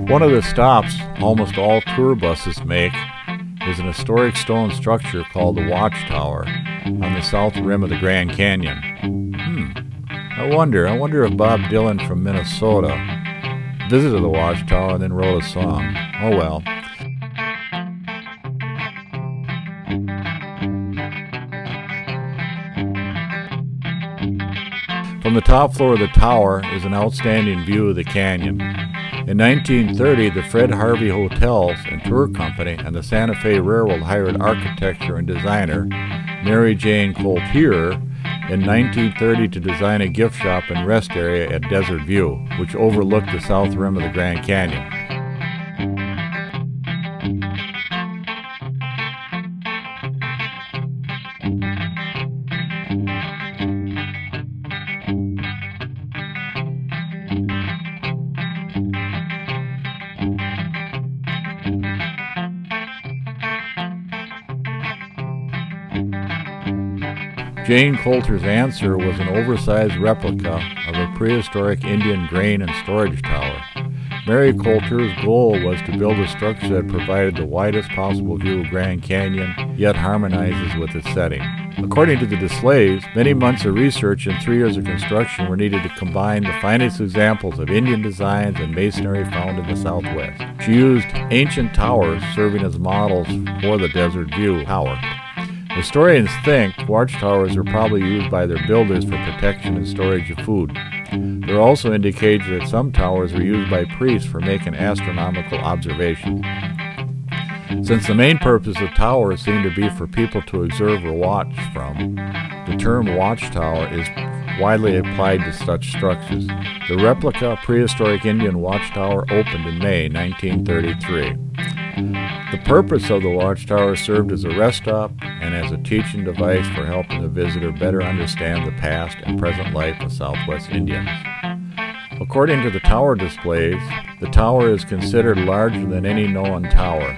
One of the stops almost all tour buses make is an historic stone structure called the Watchtower on the south rim of the Grand Canyon. I wonder if Bob Dylan from Minnesota visited the Watchtower and then wrote a song. Oh well. From the top floor of the tower is an outstanding view of the canyon. In 1930, the Fred Harvey Hotels and Tour Company and the Santa Fe Railroad hired architecture and designer Mary Jane Coulter in 1930 to design a gift shop and rest area at Desert View, which overlooked the south rim of the Grand Canyon. Jane Coulter's answer was an oversized replica of a prehistoric Indian grain and storage tower. Mary Coulter's goal was to build a structure that provided the widest possible view of Grand Canyon, yet harmonizes with its setting. According to the displays, many months of research and 3 years of construction were needed to combine the finest examples of Indian designs and masonry found in the Southwest. She used ancient towers serving as models for the Desert View Tower. Historians think watchtowers were probably used by their builders for protection and storage of food. There are also indications that some towers were used by priests for making astronomical observations. Since the main purpose of towers seemed to be for people to observe or watch from, the term watchtower is widely applied to such structures. The replica prehistoric Indian watchtower opened in May 1933. The purpose of the watchtower served as a rest stop and as a teaching device for helping the visitor better understand the past and present life of Southwest Indians. According to the tower displays, the tower is considered larger than any known tower.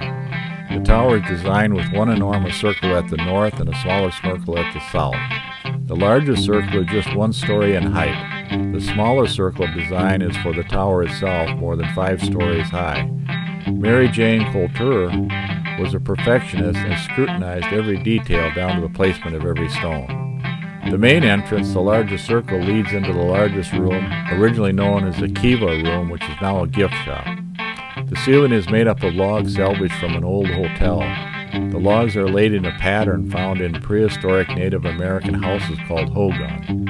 The tower is designed with one enormous circle at the north and a smaller circle at the south. The largest circle is just 1 story in height. The smaller circle of design is for the tower itself, more than 5 stories high. Mary Jane Coulter was a perfectionist and scrutinized every detail down to the placement of every stone. The main entrance, the largest circle, leads into the largest room, originally known as the Kiva Room, which is now a gift shop. The ceiling is made up of logs salvaged from an old hotel. The logs are laid in a pattern found in prehistoric Native American houses called hogan.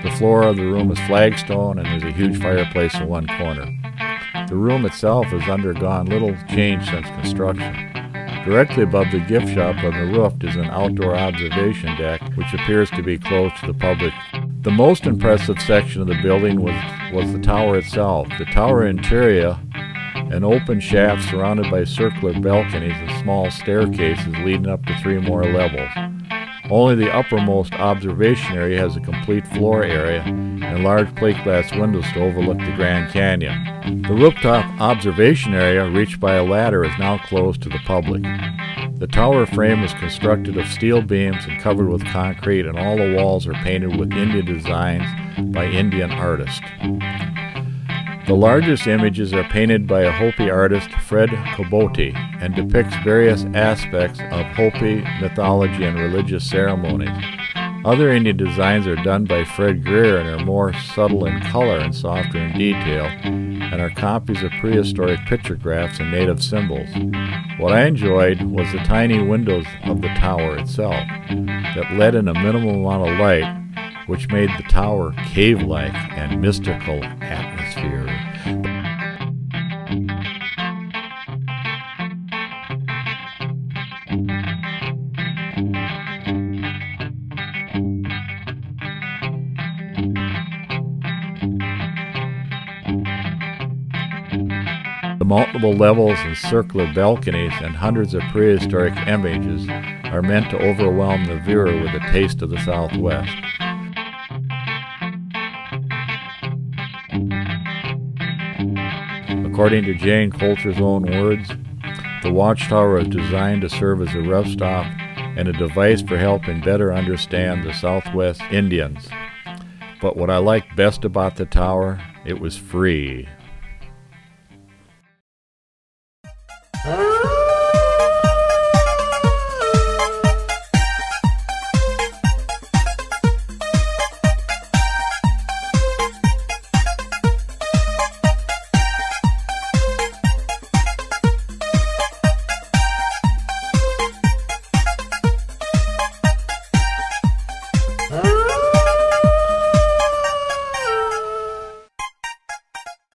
The floor of the room is flagstone and there's a huge fireplace in one corner. The room itself has undergone little change since construction. Directly above the gift shop on the roof is an outdoor observation deck which appears to be closed to the public. The most impressive section of the building was the tower itself. The tower interior, an open shaft surrounded by circular balconies and small staircases leading up to 3 more levels. Only the uppermost observation area has a complete floor area and large plate glass windows to overlook the Grand Canyon. The rooftop observation area, reached by a ladder, is now closed to the public. The tower frame was constructed of steel beams and covered with concrete, and all the walls are painted with Indian designs by Indian artists. The largest images are painted by a Hopi artist, Fred Koboti, and depicts various aspects of Hopi mythology and religious ceremonies. Other Indian designs are done by Fred Greer and are more subtle in color and softer in detail, and are copies of prehistoric pictographs and native symbols. What I enjoyed was the tiny windows of the tower itself that let in a minimal amount of light, which made the tower cave-like and mystical atmosphere. The multiple levels and circular balconies and hundreds of prehistoric images are meant to overwhelm the viewer with a taste of the Southwest. According to Jane Coulter's own words, the watchtower is designed to serve as a rest stop and a device for helping better understand the Southwest Indians. But what I liked best about the tower, it was free.